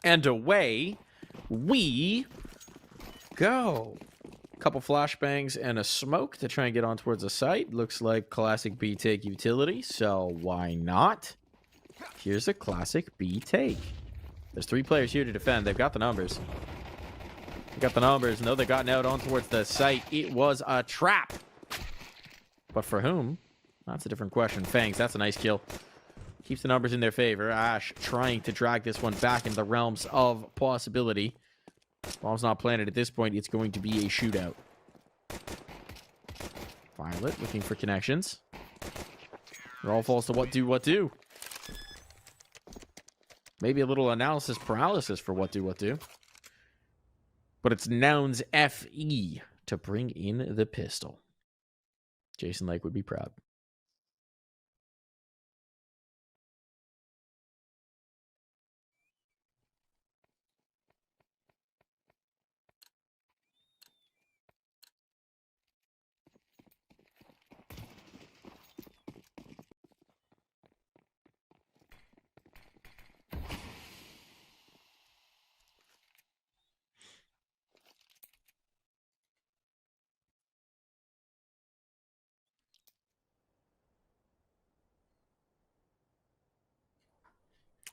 And away we go. Couple flashbangs and a smoke to try and get on towards the site. Looks like classic B take utility, so why not? Here's a classic B take. There's 3 players here to defend. They've got the numbers. They got the numbers. No, they got out on towards the site. It was a trap. But for whom? That's a different question. Fangs, that's a nice kill. Keeps the numbers in their favor. Ash trying to drag this one back into the realms of possibility. Bomb's not planted at this point. It's going to be a shootout. Violet looking for connections. It all falls to what do. Maybe a little analysis paralysis for what do. But it's Nouns FE to bring in the pistol. Jason Lake would be proud.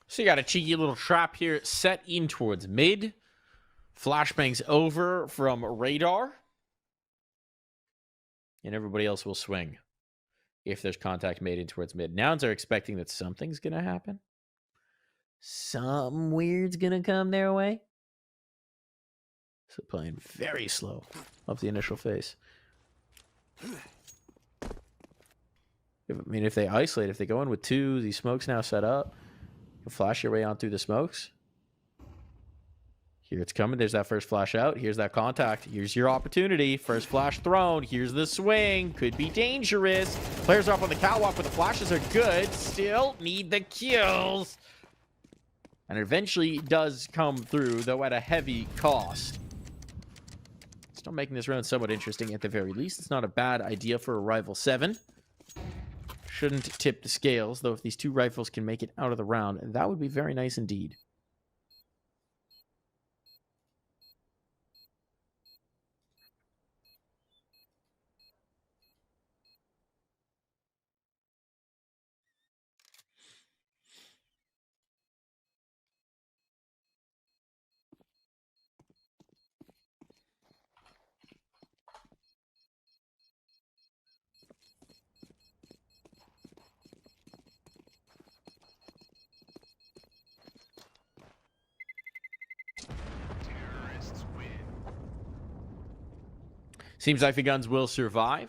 So you got a cheeky little trap here set in towards mid. Flashbangs over from radar. And everybody else will swing if there's contact made in towards mid. Nouns are expecting that something's going to happen. Something weird's going to come their way. So playing very slow up the initial phase. If they isolate, if they go in with 2, these smokes now set up. You'll flash your way on through the smokes. Here it's coming. There's that first flash out. Here's that contact. Here's your opportunity. First flash thrown. Here's the swing. Could be dangerous. Players are up on the catwalk, but the flashes are good. Still need the kills. And it eventually does come through, though at a heavy cost. Still making this round somewhat interesting at the very least. It's not a bad idea for a rival 7. Shouldn't tip the scales, though if these 2 rifles can make it out of the round, that would be very nice indeed. Seems like the guns will survive.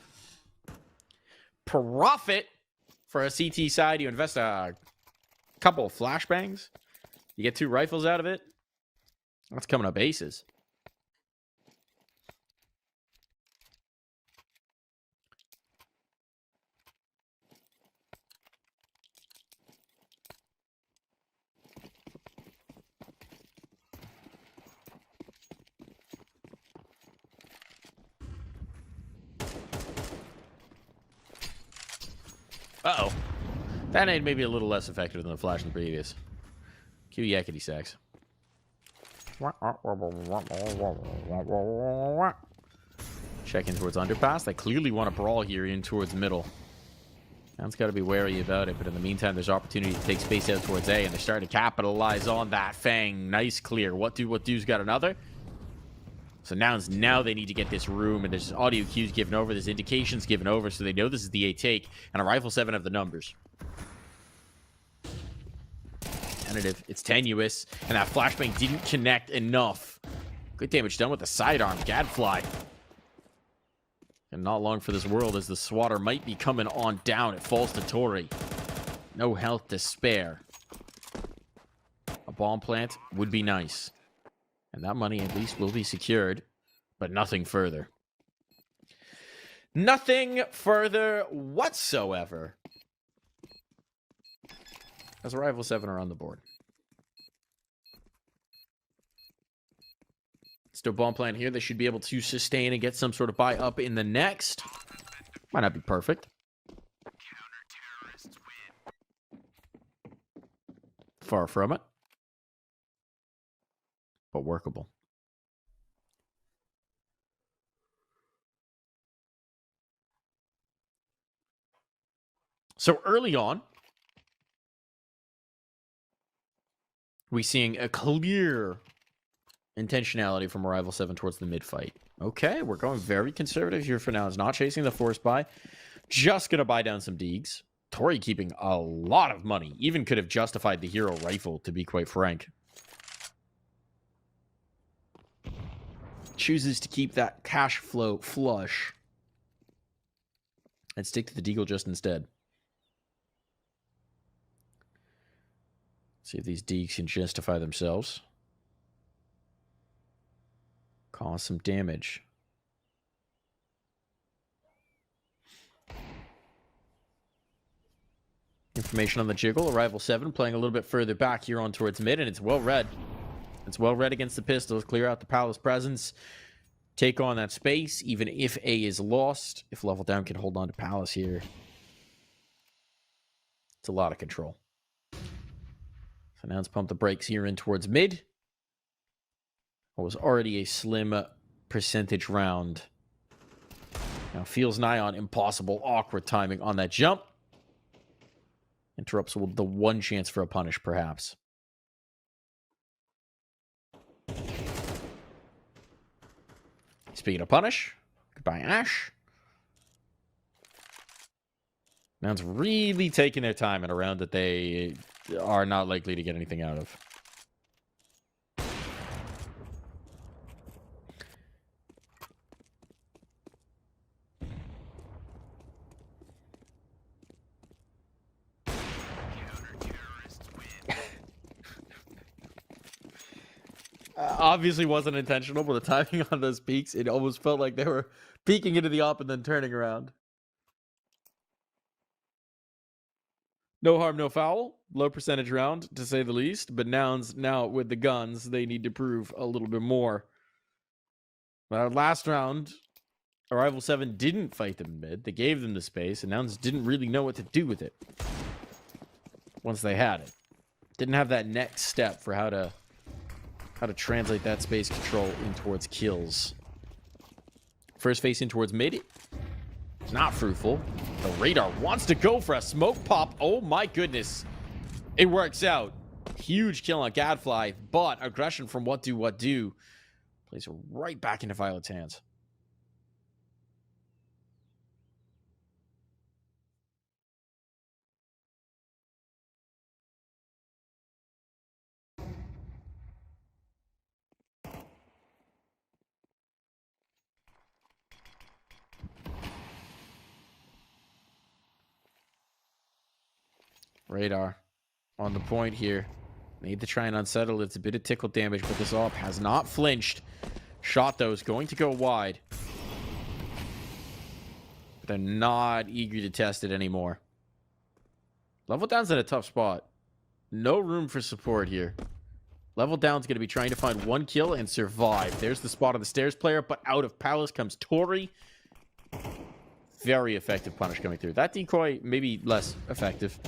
Profit for a CT side. You invest a couple of flashbangs. You get 2 rifles out of it. That's coming up aces. Uh-oh. That nade may be a little less effective than the flash in the previous. Cue yakety sax. Check in towards underpass. They clearly want to brawl here in towards middle. Sounds got to be wary about it, but in the meantime, there's opportunity to take space out towards A, and they're starting to capitalize on that. Fang, nice clear. What do's got another? So now they need to get this room, and there's audio cues given over, there's indications given over, so they know this is the A take, and a rifle 7 have the numbers. Tentative, it's tenuous, and that flashbang didn't connect enough. Good damage done with the sidearm, Gadfly. And not long for this world as the swatter might be coming on down. It falls to Tori. No health to spare. A bomb plant would be nice. And that money at least will be secured, but nothing further. Nothing further whatsoever. As Rival 7 are on the board. Still bomb plant here. They should be able to sustain and get some sort of buy up in the next. Might not be perfect. Far from it. but workable. So early on, we're seeing a clear intentionality from Arrival 7 towards the mid-fight. Okay, we're going very conservative here for now. It's not chasing the force buy. Just going to buy down some Deegs. Tori keeping a lot of money. Even could have justified the hero rifle, to be quite frank. Chooses to keep that cash flow flush. And stick to the Deagle just instead. See if these Deegs can justify themselves. Cause some damage. Information on the jiggle. Arrival 7 playing a little bit further back here on towards mid, and it's well read. It's well read against the pistols. Clear out the Palace presence. Take on that space, even if A is lost. If level down can hold on to Palace here. It's a lot of control. So now let's pump the brakes here in towards mid. It was already a slim percentage round. Now feels nigh on impossible, awkward timing on that jump. Interrupts the one chance for a punish, perhaps. Speaking of punish, goodbye, Ash. Nouns really taking their time in a round that they are not likely to get anything out of. Obviously wasn't intentional, but the timing on those peaks, it almost felt like they were peeking into the op and then turning around. No harm, no foul. Low percentage round, to say the least. But Nouns, now with the guns, they need to prove a little bit more. Last round, Arrival 7 didn't fight them in mid. They gave them the space, and Nouns didn't really know what to do with it once they had it. Didn't have that next step for how to translate that space control in towards kills. First face in towards mid. Not fruitful. The radar wants to go for a smoke pop. Oh my goodness. It works out. Huge kill on Gadfly, but aggression from What Do plays right back into Violet's hands. Radar on the point here. Need to try and unsettle it. It's a bit of tickle damage, but this op has not flinched. Shot, though, is going to go wide. But they're not eager to test it anymore. Level down's in a tough spot. No room for support here. Level down's going to be trying to find one kill and survive. There's the spot on the stairs player, but out of Palace comes Tori. Very effective punish coming through. That decoy, maybe less effective.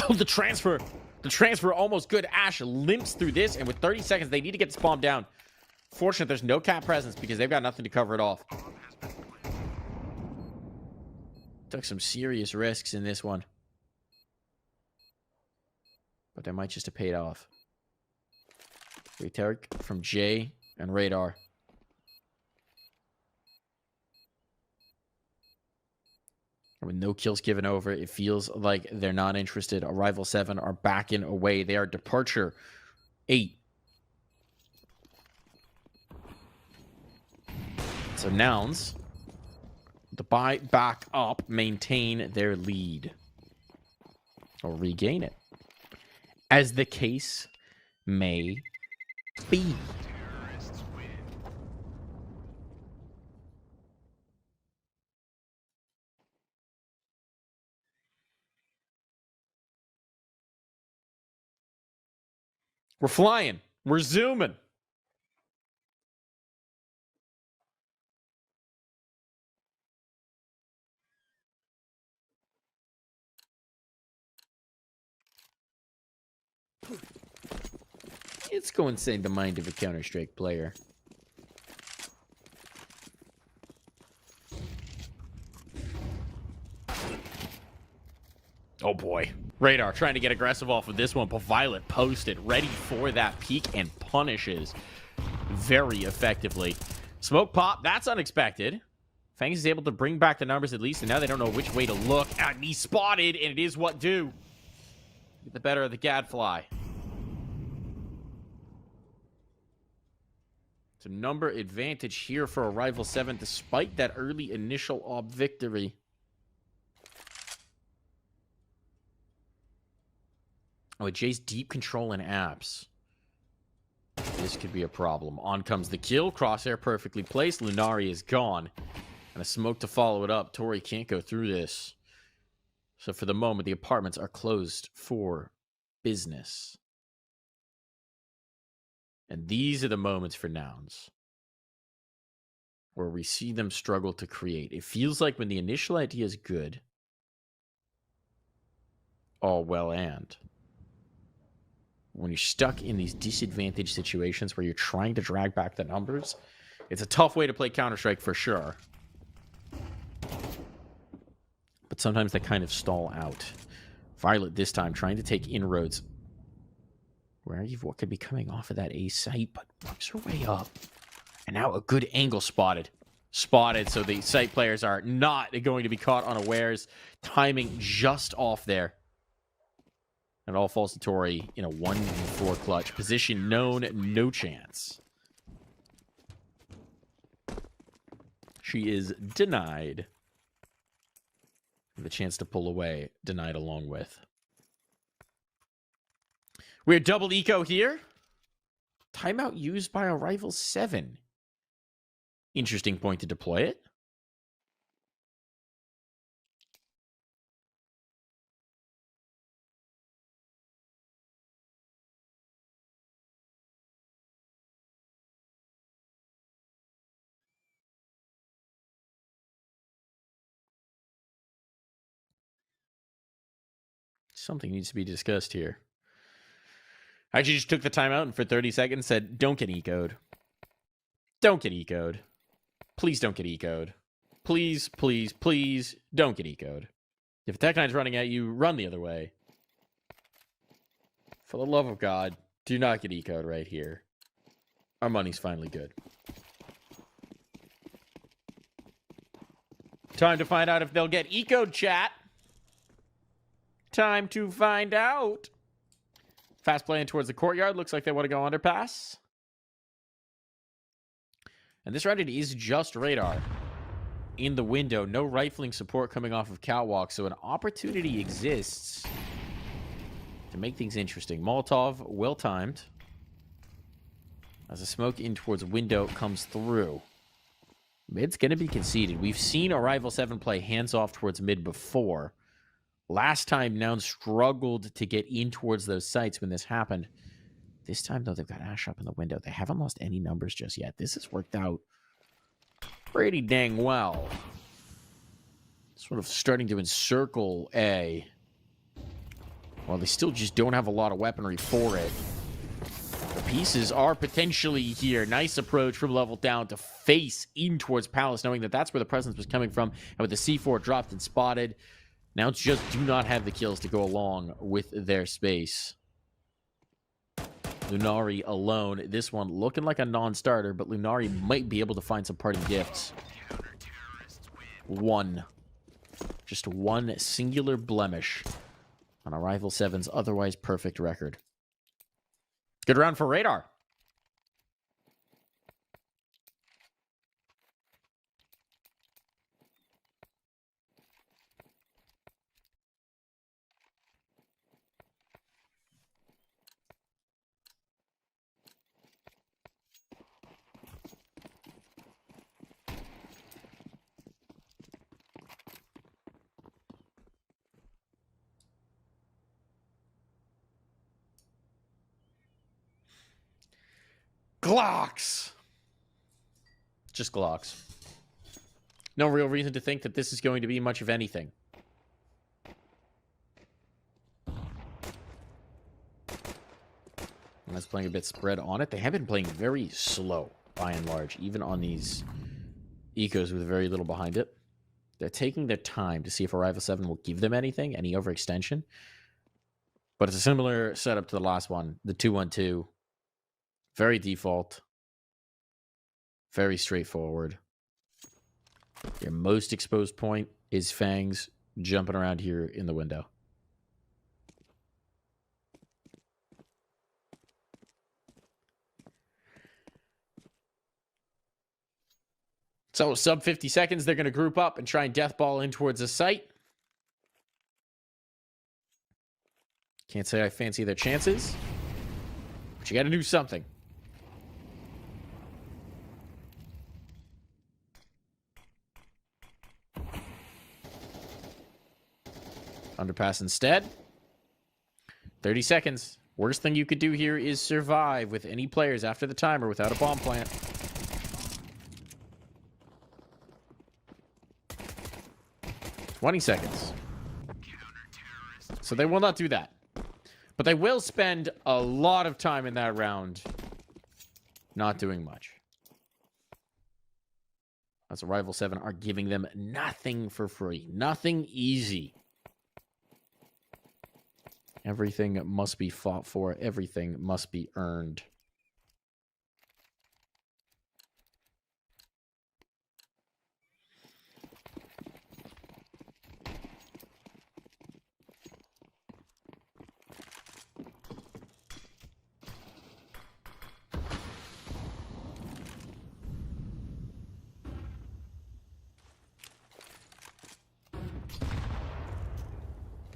Oh, the transfer. The transfer almost good. Ash limps through this, and with 30 seconds, they need to get this bomb down. Fortunate there's no cat presence because they've got nothing to cover it off. Took some serious risks in this one. But they might just have paid off. Tarek from Jay and Radar. With no kills given over, it feels like they're not interested. Arrival 7 are backing away. They are departure 8. So Nouns, to buy back up, maintain their lead. Or regain it. As the case may be. We're flying. We're zooming. Let's go inside the mind of a Counter-Strike player. Oh boy. Radar trying to get aggressive off of this one, but Violet posted, ready for that peek, and punishes very effectively. Smoke pop, that's unexpected. Fangs is able to bring back the numbers at least, and now they don't know which way to look. And he's spotted, and it is what do. Get the better of the gadfly. It's a number advantage here for a rival 7, despite that early initial ob victory. Oh, Jay's deep control and apps. This could be a problem. On comes the kill. Crosshair perfectly placed. Lunari is gone. And a smoke to follow it up. Tori can't go through this. So for the moment, the apartments are closed for business. And these are the moments for Nouns, where we see them struggle to create. It feels like when the initial idea is good, all well and when you're stuck in these disadvantaged situations where you're trying to drag back the numbers, it's a tough way to play Counter-Strike for sure. But sometimes they kind of stall out. Violet this time trying to take inroads. What could be coming off of that A site, but works her way up. And now a good angle spotted. Spotted, so the site players are not going to be caught unawares. Timing just off there. It all falls to Tori in a 1v4 clutch. Position known, no chance. She is denied. The chance to pull away, denied along with. We're double eco here. Timeout used by a rival 7. Interesting point to deploy it. Something needs to be discussed here. I actually just took the timeout and for 30 seconds said, don't get ecoed. Don't get ecoed. Please don't get ecoed. Please, please, please don't get ecoed. If Tech9's running at you, run the other way. For the love of God, do not get ecoed right here. Our money's finally good. Time to find out if they'll get ecoed, chat. Time to find out. Fast playing towards the courtyard. Looks like they want to go underpass. And this round it is just radar. In the window. No rifling support coming off of catwalk. So an opportunity exists to make things interesting. Molotov, well timed. As the smoke in towards window comes through. Mid's going to be conceded. We've seen a rival 7 play hands off towards mid before. Last time, Nouns struggled to get in towards those sites when this happened. This time, though, they've got Ash up in the window. They haven't lost any numbers just yet. This has worked out pretty dang well. Sort of starting to encircle A. Well, they still just don't have a lot of weaponry for it. The pieces are potentially here. Nice approach from level down to face in towards Palace, knowing that that's where the presence was coming from. And with the C4 dropped and spotted, Nouns just do not have the kills to go along with their space. Lunari alone. This one looking like a non-starter, but Lunari might be able to find some parting gifts. One. Just one singular blemish on a rival 7's otherwise perfect record. Good round for radar. Glocks. Just Glocks. No real reason to think that this is going to be much of anything. Opponents playing a bit spread on it. They have been playing very slow, by and large, even on these ecos with very little behind it. They're taking their time to see if Arrival 7 will give them anything, any overextension. But it's a similar setup to the last one, the 2-1-2. Very default. Very straightforward. Your most exposed point is Fangs jumping around here in the window. So, sub 50 seconds, they're going to group up and try and deathball in towards the site. Can't say I fancy their chances, but you got to do something. Underpass instead. 30 seconds. Worst thing you could do here is survive with any players after the timer without a bomb plant. $20 seconds. So they will not do that. But they will spend a lot of time in that round not doing much. As Arrival 7 are giving them nothing for free. Nothing easy. Everything must be fought for. Everything must be earned.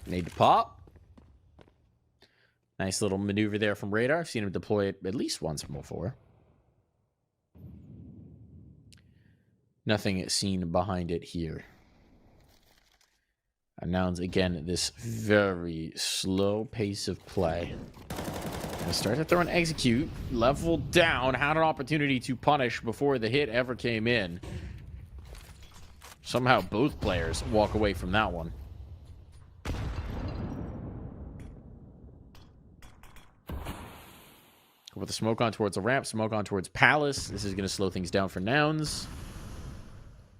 Need to pop. Nice little maneuver there from Radar. I've seen him deploy it at least once before. Nothing seen behind it here. And Nouns, again, this very slow pace of play. And start to throw and execute. Level down. Had an opportunity to punish before the hit ever came in. Somehow both players walk away from that one. With the smoke on towards the ramp, smoke on towards Palace. This is going to slow things down for Nouns.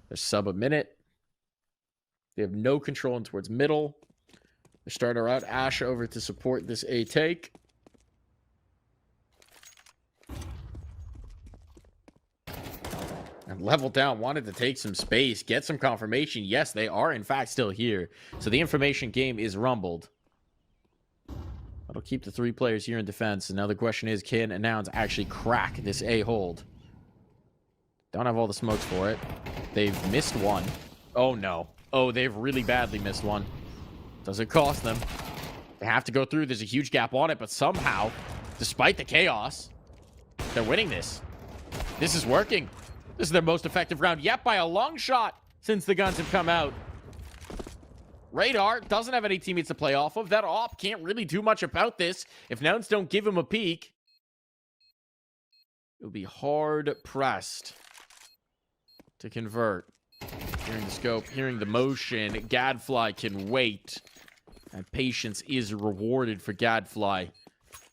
They're sub a minute. They have no control in towards middle. Their starter out. Ash over to support this A take. And level down. Wanted to take some space. Get some confirmation. Yes, they are in fact still here. So the information game is rumbled. That'll keep the three players here in defense. And now the question is, can Nouns actually crack this A hold? Don't have all the smokes for it. They've missed one. Oh, no. Oh, they've really badly missed one. Doesn't cost them. They have to go through. There's a huge gap on it, but somehow, despite the chaos, they're winning this. This is working. This is their most effective round yet by a long shot since the guns have come out. Radar doesn't have any teammates to play off of. That op can't really do much about this. If Nouns don't give him a peek, it'll be hard-pressed to convert. Hearing the scope, hearing the motion, Gadfly can wait. And patience is rewarded for Gadfly.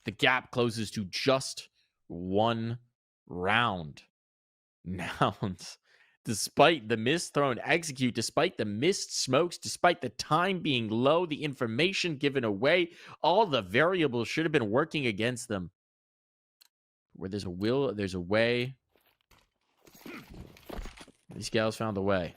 The gap closes to just one round. Nouns, despite the missed throw and execute, despite the missed smokes, despite the time being low, the information given away, all the variables should have been working against them. Where there's a will, there's a way. These gals found a way.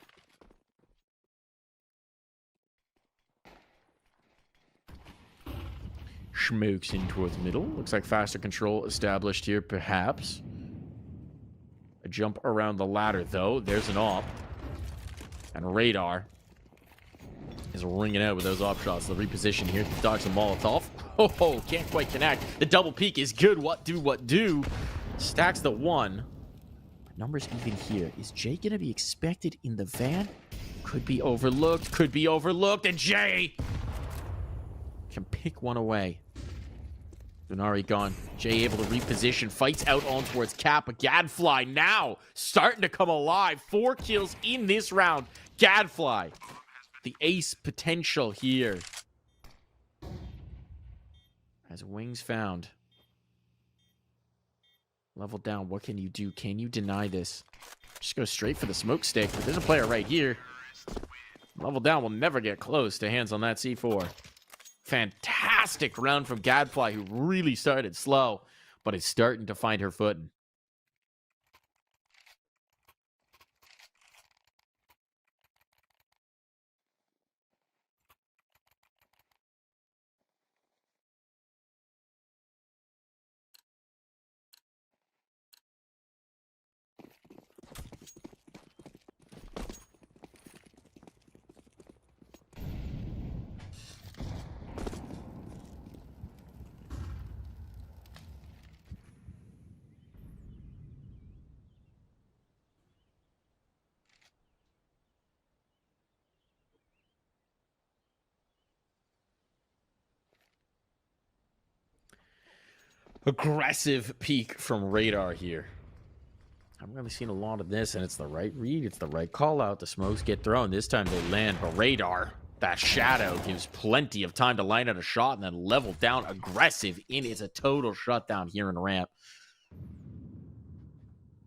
Smokes in towards middle. Looks like faster control established here, perhaps. A jump around the ladder, though. There's an op. And Radar is ringing out with those op shots. The reposition here to dodge the Molotov. Oh, can't quite connect. The double peek is good. What do? Stacks the one. Numbers even here. Is Jay going to be expected in the van? Could be overlooked. And Jay can pick one away. Lunari gone. Jay able to reposition. Fights out on towards Kappa. Gadfly now starting to come alive. 4 kills in this round. Gadfly. The ace potential here. As wings found. Level down. What can you do? Can you deny this? Just go straight for the smokestick. But there's a player right here. Level down will never get close to hands on that C4. Fantastic round from Gadfly, who really started slow, but is starting to find her footing. Aggressive peek from Radar here. I've really seen a lot of this, and it's the right read. It's the right call out. The smokes get thrown. This time they land, but Radar, that shadow, gives plenty of time to line out a shot and then level down aggressive in. It's a total shutdown here in ramp.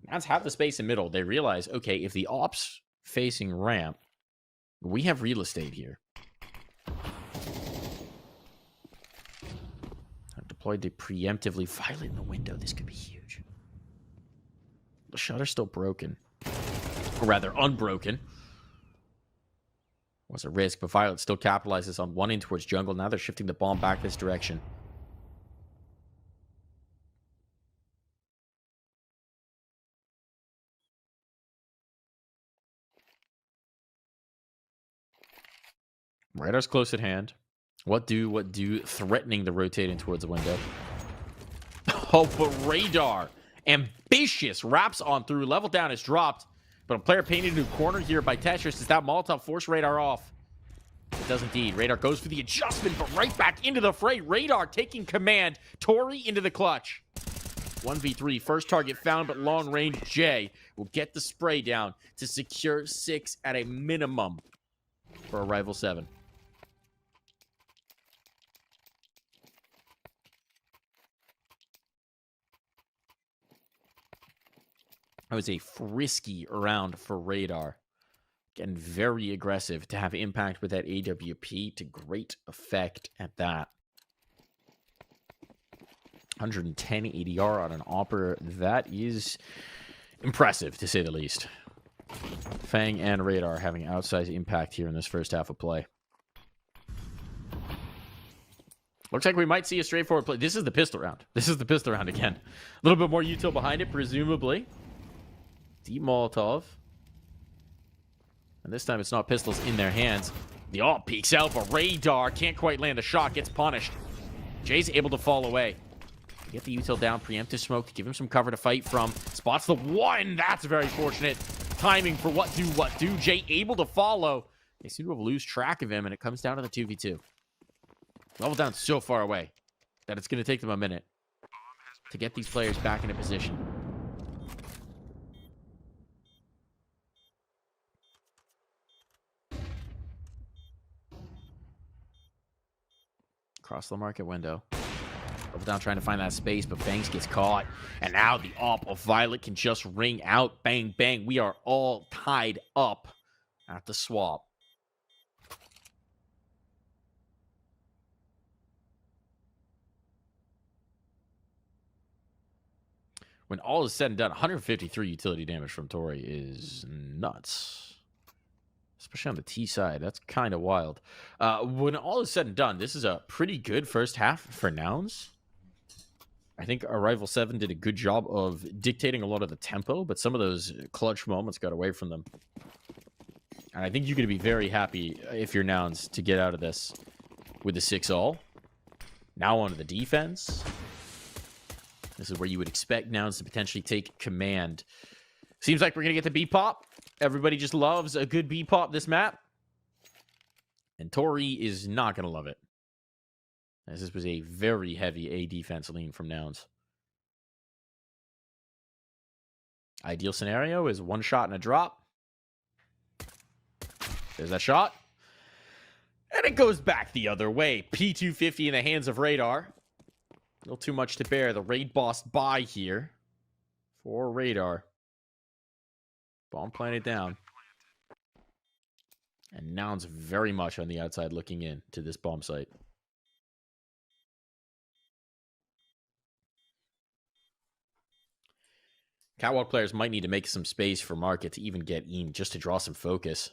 That's half the space in middle. They realize, okay, if the op's facing ramp, we have real estate here. I've deployed to preemptively violate the window. This could be huge. The shutter's still broken. Or rather, unbroken. Was a risk, but Violet still capitalizes on one in towards jungle. Now they're shifting the bomb back this direction. Radar's close at hand. What do? Threatening the rotating towards the window. Oh, but Radar, ambitious, wraps on through. Level down is dropped, but a player painted into a corner here by Tetris. Does that Molotov force Radar off? It does indeed. Radar goes for the adjustment, but right back into the fray. Radar taking command. Tori into the clutch. 1v3. First target found, but long range. Jay will get the spray down to secure 6 at a minimum for a rival 7. That was a frisky round for Radar. Again, very aggressive to have impact with that AWP to great effect at that. 110 ADR on an Opera. That is impressive, to say the least. Fang and Radar having outsized impact here in this first half of play. Looks like we might see a straightforward play. This is the pistol round. This is the pistol round again. A little bit more util behind it, presumably. Deep Molotov. And this time it's not pistols in their hands. The AWP peeks out, but Radar can't quite land the shot. Gets punished. Jay's able to fall away. Get the util down. Preemptive smoke to give him some cover to fight from. Spots the one. That's very fortunate. Timing for what do. Jay able to follow. They seem to have lost track of him, and it comes down to the 2v2. Level down so far away that it's going to take them a minute to get these players back into position. Across the market window. Level down trying to find that space, but Bangs gets caught. And now the AWP of Violet can just ring out. Bang, bang. We are all tied up at the swap. When all is said and done, 153 utility damage from Tori is nuts. Especially on the T side. That's kind of wild. When all is said and done, this is a pretty good first half for Nouns. I think our rival 7 did a good job of dictating a lot of the tempo, but some of those clutch moments got away from them. And I think you're going to be very happy if you're Nouns to get out of this with the 6-all. Now onto the defense. This is where you would expect Nouns to potentially take command. Seems like we're going to get the B-pop. Everybody just loves a good B-pop this map. And Tori is not going to love it. As this was a very heavy A defense lean from Nouns. Ideal scenario is one shot and a drop. There's that shot. And it goes back the other way. P250 in the hands of Radar. A little too much to bear. The raid boss by here. For radar. Bomb planted down. And Nouns very much on the outside looking in to this bomb site. Catwalk players might need to make some space for Market to even get in, just to draw some focus.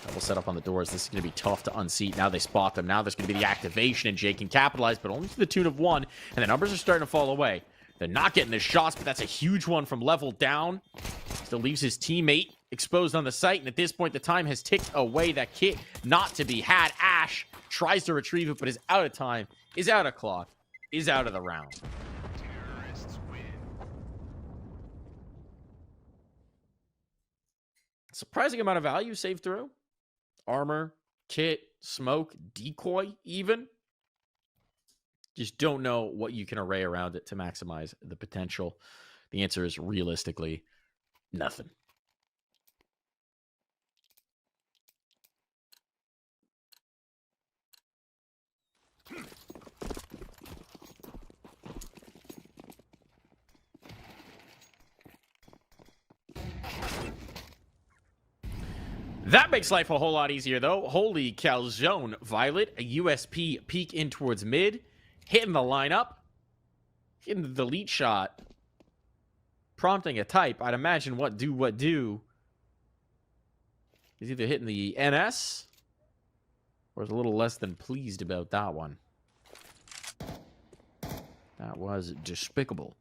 Double set up on the doors. This is going to be tough to unseat. Now they spot them. Now there's going to be the activation, and Jake can capitalize, but only to the tune of 1. And the numbers are starting to fall away. They're not getting the shots, but that's a huge one from level down. Still leaves his teammate exposed on the site, and at this point, the time has ticked away. That kick not to be had. Ash tries to retrieve it, but is out of time, is out of clock, is out of the round. Surprising amount of value saved through. Armor, kit, smoke, decoy even. Just don't know what you can array around it to maximize the potential. The answer is realistically nothing. That makes life a whole lot easier, though. Holy calzone. Violet, a USP, peek in towards mid. Hitting the lineup. Hitting the delete shot. Prompting a type. I'd imagine what do. He's either hitting the NS or is a little less than pleased about that one. That was despicable.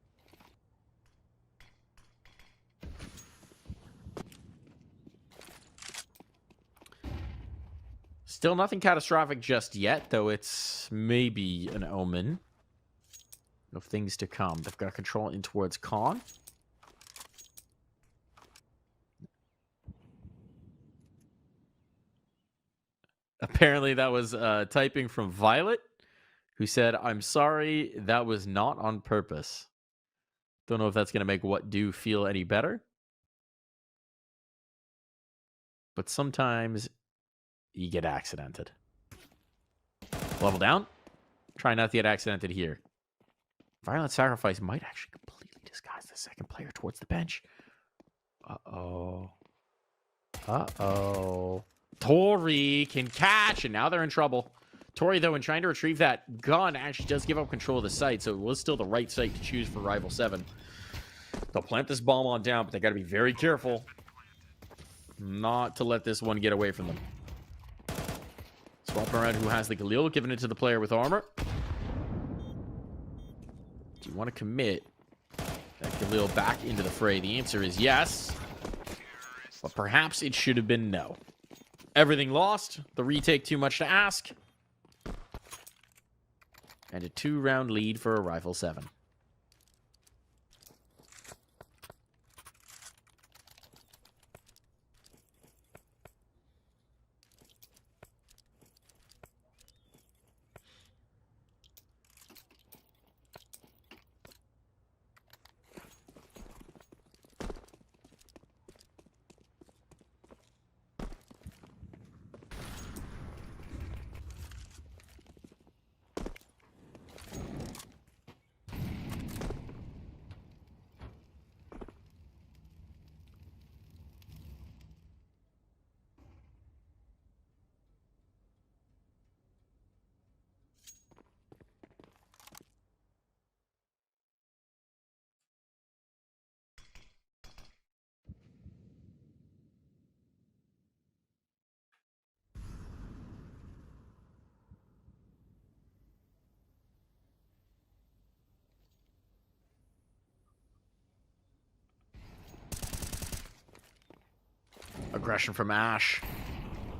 Still nothing catastrophic just yet, though it's maybe an omen of things to come. They've got control in towards Khan. Apparently that was typing from Violet, who said, "I'm sorry, that was not on purpose." Don't know if that's going to make what do feel any better. But sometimes you get accidented. Level down. Try not to get accidented here. Violent sacrifice might actually completely disguise the second player towards the bench. Uh-oh. Uh-oh. Tori can catch, and now they're in trouble. Tori, though, in trying to retrieve that gun, actually does give up control of the site, so it was still the right site to choose for Rival 7. They'll plant this bomb on down, but they got to be very careful not to let this one get away from them. Swapping around who has the Galil, giving it to the player with armor. Do you want to commit that Galil back into the fray? The answer is yes. But perhaps it should have been no. Everything lost. The retake too much to ask. And a 2-round lead for a Rifle 7. Aggression from Ash.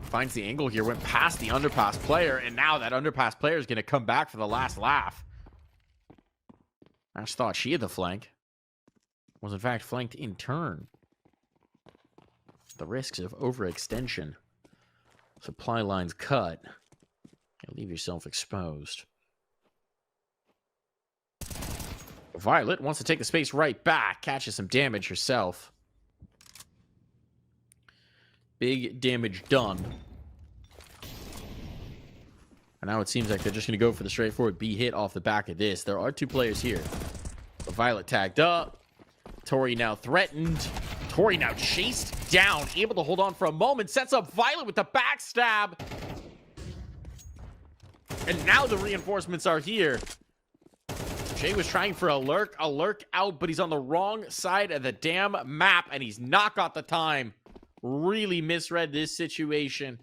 Finds the angle here, went past the underpass player, and now that underpass player is going to come back for the last laugh. Ash thought she had the flank. Was in fact flanked in turn. The risks of overextension. Supply lines cut. You'll leave yourself exposed. Violet wants to take the space right back. Catches some damage herself. Big damage done. And now it seems like they're just going to go for the straightforward B hit off the back of this. There are 2 players here. Violet tagged up. Tori now threatened. Tori now chased down, able to hold on for a moment. Sets up Violet with the backstab. And now the reinforcements are here. Jay was trying for a lurk out, but he's on the wrong side of the damn map, and he's not got the time. Really misread this situation.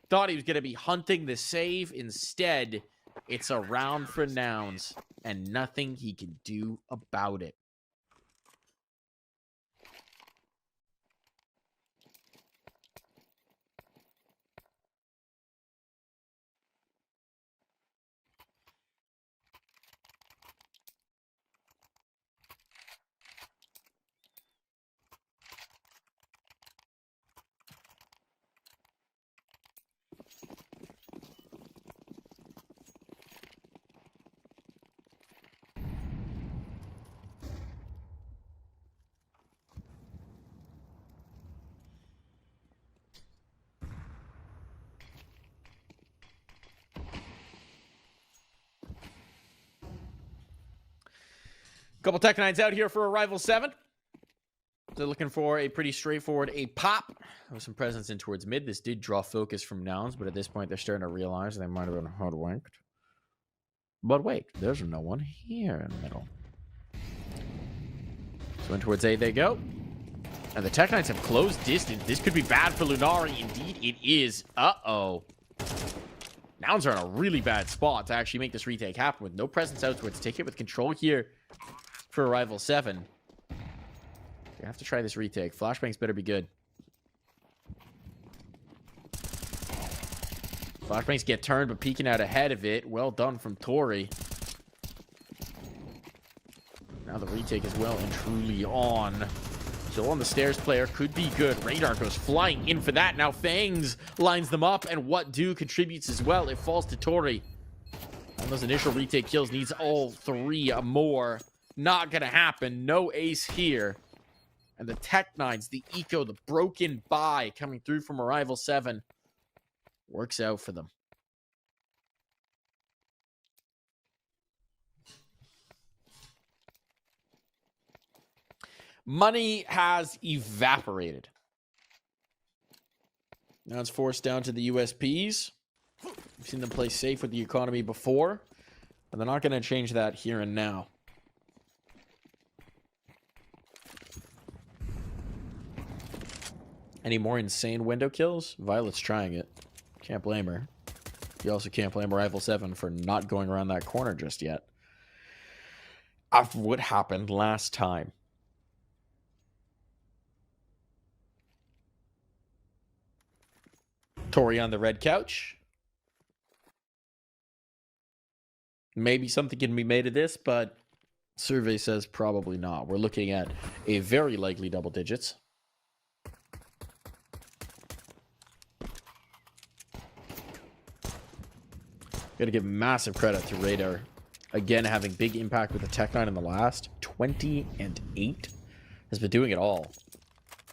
Thought he was going to be hunting the save. Instead, it's a round for Nouns, and nothing he can do about it. Couple Tech Nines out here for Arrival 7. They're looking for a pretty straightforward pop with some presence in towards mid. This did draw focus from Nouns, but at this point they're starting to realize they might have been hoodwinked. But wait, there's no one here in the middle. So in towards A they go. And the Tech Knights have closed distance. This could be bad for Lunari. Indeed, it is. Uh-oh. Nouns are in a really bad spot to actually make this retake happen with no presence out towards ticket with control here for Arrival 7. You have to try this retake. Flashbangs better be good. Flashbangs get turned, but peeking out ahead of it. Well done from Tori. Now the retake is well and truly on. Still on the stairs player. Could be good. Radar goes flying in for that. Now Fangs lines them up, and What Do contributes as well. It falls to Tori. And those initial retake kills needs all three more. Not gonna happen. No ace here. And the Tech Nines, the Eco, the broken buy coming through from Arrival 7 works out for them. Money has evaporated. Now it's forced down to the USPs. We've seen them play safe with the economy before, and they're not going to change that here and now. Any more insane window kills? Violet's trying it. Can't blame her. You also can't blame Arrival 7 for not going around that corner just yet. After what happened last time. Tori on the red couch. Maybe something can be made of this, but survey says probably not. We're looking at a very likely double digits. Got to give massive credit to Radar. Again, having big impact with the Tech 9 in the last. 20 and 8. Has been doing it all.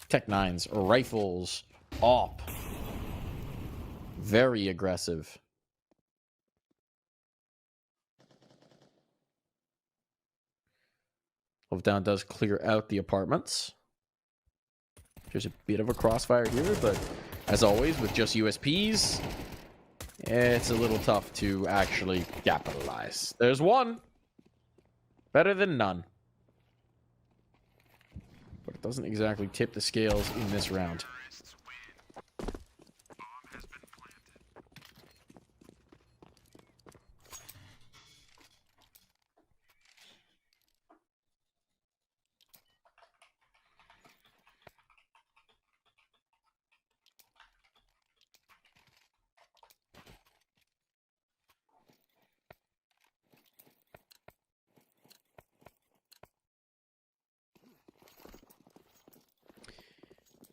Tech 9s, rifles, op. Very aggressive. Love Down does clear out the apartments. There's a bit of a crossfire here, but as always, with just USPs, it's a little tough to actually capitalize. There's one. Better than none. But it doesn't exactly tip the scales in this round.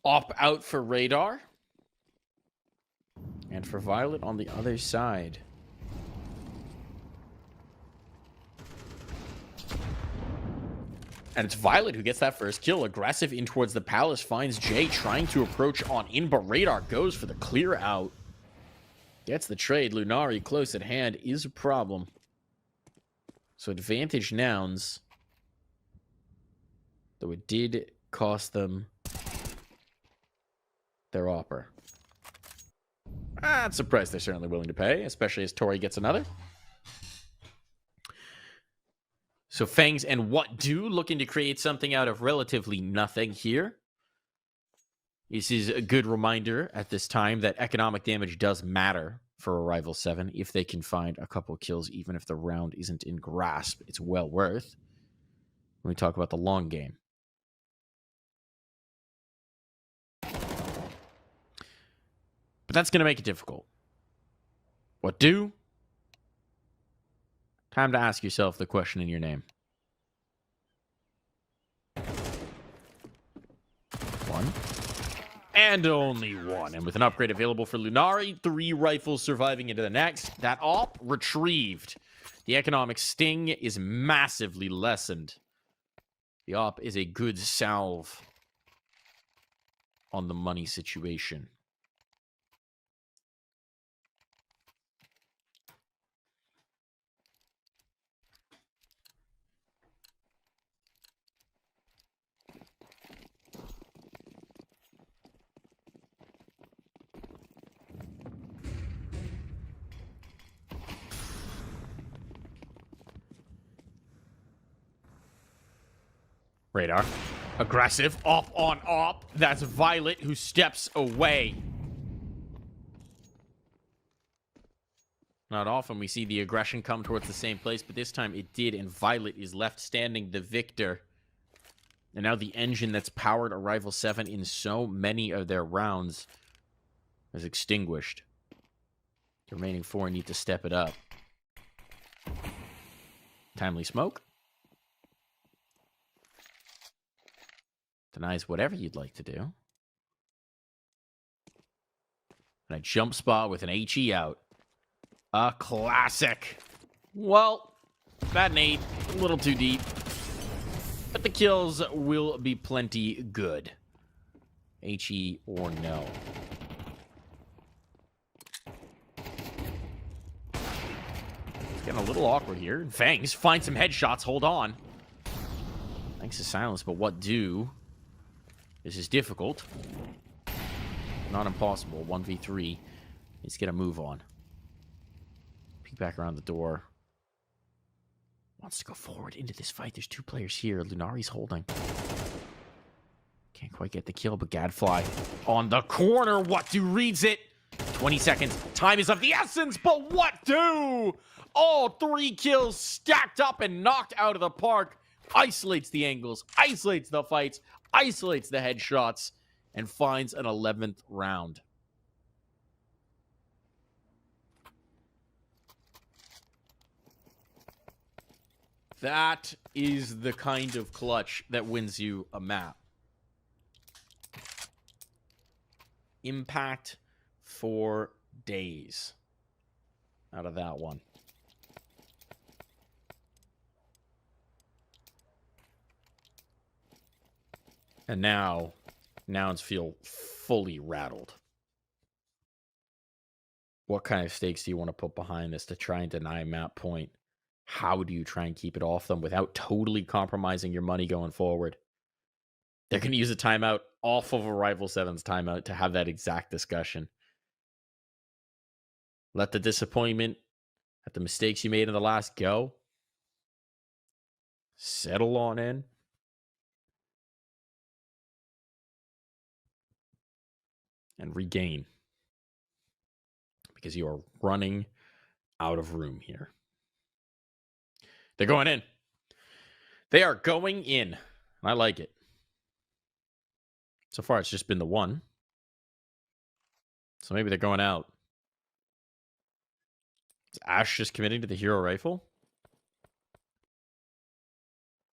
Op out for Radar. And for Violet on the other side. And it's Violet who gets that first kill. Aggressive in towards the palace. Finds Jay trying to approach on in, but Radar goes for the clear out. Gets the trade. Lunari close at hand is a problem. So advantage Nouns. Though it did cost them their opera. That's a price they're certainly willing to pay, especially as Tori gets another. So Fangs and What Do looking to create something out of relatively nothing here. This is a good reminder at this time that economic damage does matter for Arrival 7. If they can find a couple kills, even if the round isn't in grasp, it's well worth. When we talk about the long game. But that's going to make it difficult. What do? Time to ask yourself the question in your name. One. And only one. And with an upgrade available for Lunari, 3 rifles surviving into the next. That op retrieved. The economic sting is massively lessened. The op is a good salve on the money situation. Radar. Aggressive. Op on op. That's Violet who steps away. Not often we see the aggression come towards the same place, but this time it did, and Violet is left standing the victor. And now the engine that's powered Arrival 7 in so many of their rounds is extinguished. The remaining 4 need to step it up. Timely smoke. Denies whatever you'd like to do. And a jump spot with an HE out. A classic. Well, that nade, a little too deep. But the kills will be plenty good. HE or no. It's getting a little awkward here. Fangs, find some headshots, hold on. Thanks to silence, but what do? This is difficult. Not impossible. 1v3. Let's get a move on. Peek back around the door. Wants to go forward into this fight. There's 2 players here. Lunari's holding. Can't quite get the kill, but Gadfly on the corner. What do reads it? 20 seconds. Time is of the essence, but what do? All 3 kills stacked up and knocked out of the park. Isolates the angles, isolates the fights, isolates the headshots, and finds an 11th round. That is the kind of clutch that wins you a map. Impact for days out of that one. And now, Nouns feel fully rattled. What kind of stakes do you want to put behind this to try and deny map point? How do you try and keep it off them without totally compromising your money going forward? They're going to use a timeout off of Arrival 7's timeout to have that exact discussion. Let the disappointment at the mistakes you made in the last go. Settle on in. And regain. Because you are running out of room here. They're going in. They are going in. I like it. So far, it's just been the one. So maybe they're going out. Is Ash just committing to the hero rifle?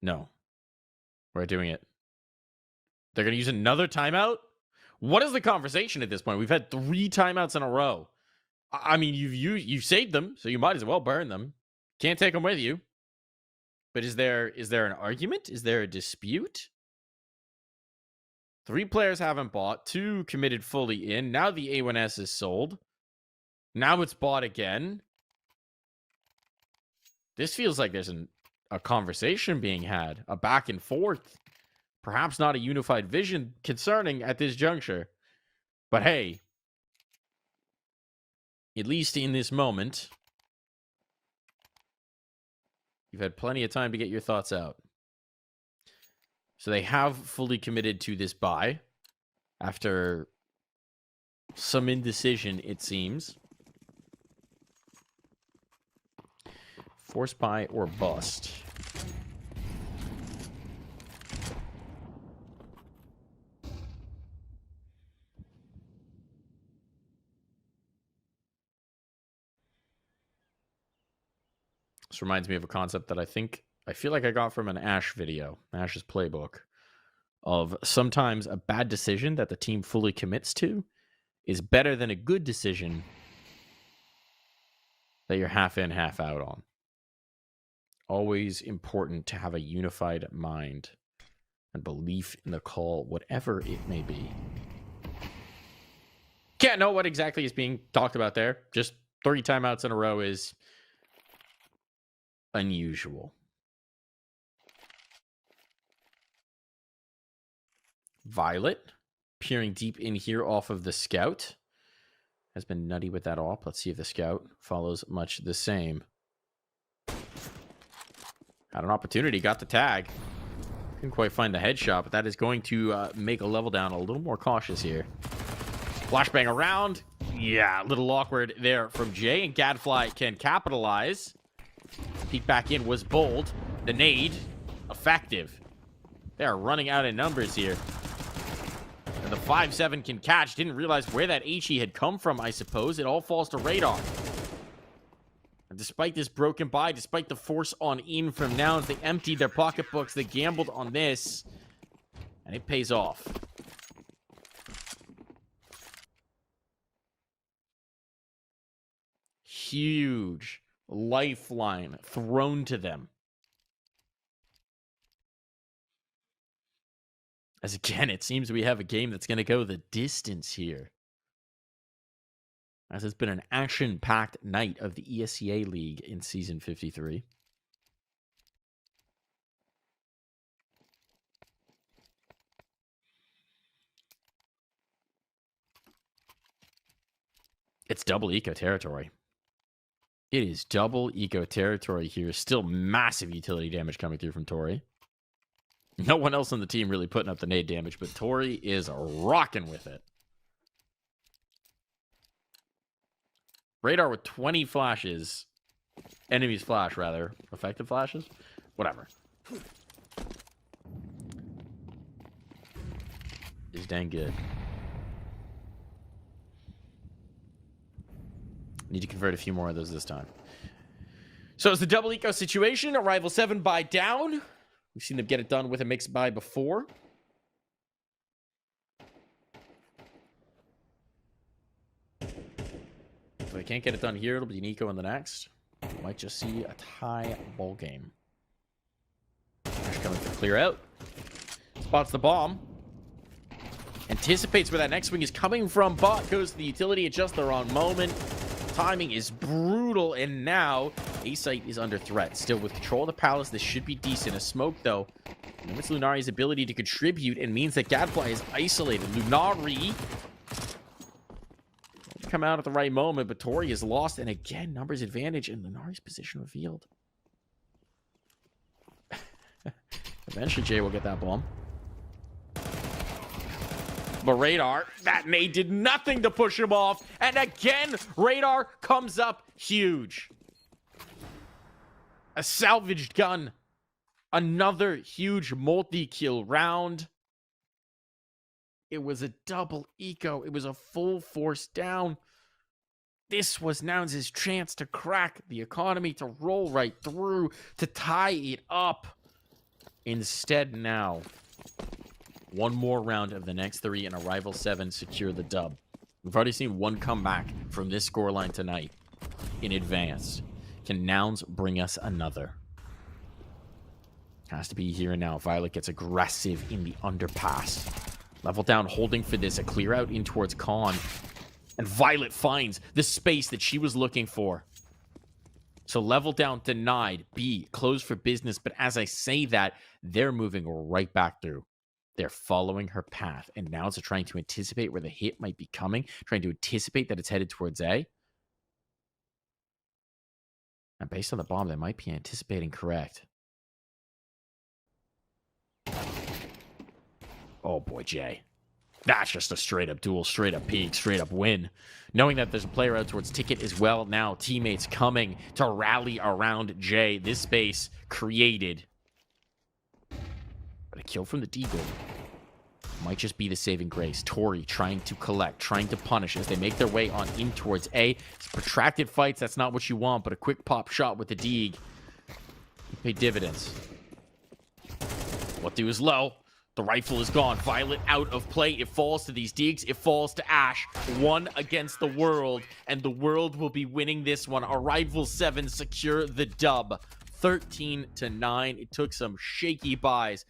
No. We're doing it. They're going to use another timeout? What is the conversation at this point? We've had 3 timeouts in a row. I mean, you've saved them, so you might as well burn them. Can't take them with you. But is there an argument? Is there a dispute? 3 players haven't bought. 2 committed fully in. Now the A1S is sold. Now it's bought again. This feels like there's a conversation being had. A back and forth. Perhaps not a unified vision concerning at this juncture. But hey, at least in this moment, you've had plenty of time to get your thoughts out. So they have fully committed to this buy after some indecision, it seems. Force buy or bust. This reminds me of a concept that I feel like I got from an Ash video, Ash's playbook, of sometimes a bad decision that the team fully commits to is better than a good decision that you're half in, half out on. Always important to have a unified mind and belief in the call, whatever it may be. Can't know what exactly is being talked about there. Just 3 timeouts in a row is unusual. Violet peering deep in here off of the scout. Has been nutty with that op. Let's see if the scout follows much the same. Had an opportunity, got the tag. Couldn't quite find the headshot, but that is going to make a level down a little more cautious here. Flashbang around. Yeah, a little awkward there from Jay, and Gadfly can capitalize. Peek back in was bold. The nade, effective. They are running out of numbers here. And the 5-7 can catch. Didn't realize where that HE had come from, I suppose. It all falls to Radar. And despite this broken buy, despite the force on in from Nouns, they emptied their pocketbooks. They gambled on this. And it pays off. Huge lifeline thrown to them. As again, it seems we have a game that's going to go the distance here. As it's been an action-packed night of the ESEA League in Season 53. It's double eco territory. It is double eco territory here. Still massive utility damage coming through from Tori. No one else on the team really putting up the nade damage, but Tori is rocking with it. Radar with 20 flashes. Enemies flash, rather. Effective flashes? Whatever. Is dang good. Need to convert a few more of those this time. So it's the double eco situation. Arrival 7 buy down. We've seen them get it done with a mixed buy before. If they can't get it done here, it'll be an eco in the next. Might just see a tie ball game. Ash coming to clear out. Spots the bomb. Anticipates where that next swing is coming from. Bot goes to the utility at just the wrong moment. Timing is brutal, and now A-Site is under threat. Still with control of the palace, this should be decent. A smoke, though, limits Lunari's ability to contribute and means that Gadfly is isolated. Lunari come out at the right moment, but Tori is lost, and again, numbers advantage, and Lunari's position revealed. Eventually, Jay will get that bomb. But Radar, that nade did nothing to push him off. And again, Radar comes up huge. A salvaged gun. Another huge multi-kill round. It was a double eco. It was a full force down. This was Nouns' chance to crack the economy, to roll right through, to tie it up. Instead now, one more round of the next 3 and Arrival 7 secure the dub. We've already seen one comeback from this scoreline tonight in advance. Can Nouns bring us another? Has to be here and now. Violet gets aggressive in the underpass. Level down, holding for this. A clear out in towards Khan. And Violet finds the space that she was looking for. So level down denied. B, closed for business. But as I say that, they're moving right back through. They're following her path, and now they're trying to anticipate where the hit might be coming, trying to anticipate that it's headed towards A. And based on the bomb, they might be anticipating correct. Oh boy, Jay. That's just a straight up duel, straight up peek, straight up win. Knowing that there's a player out towards Ticket as well now, teammates coming to rally around Jay. This space created. But a kill from the Deagle might just be the saving grace. Tori trying to collect, trying to punish as they make their way on in towards A. It's protracted fights, that's not what you want, but a quick pop shot with the Deag pay dividends. What do is low. The rifle is gone. Violet out of play. It falls to these Deags. It falls to Ash. 1 against the world, and the world will be winning this one. Arrival 7 secure the dub. 13-9. It took some shaky buys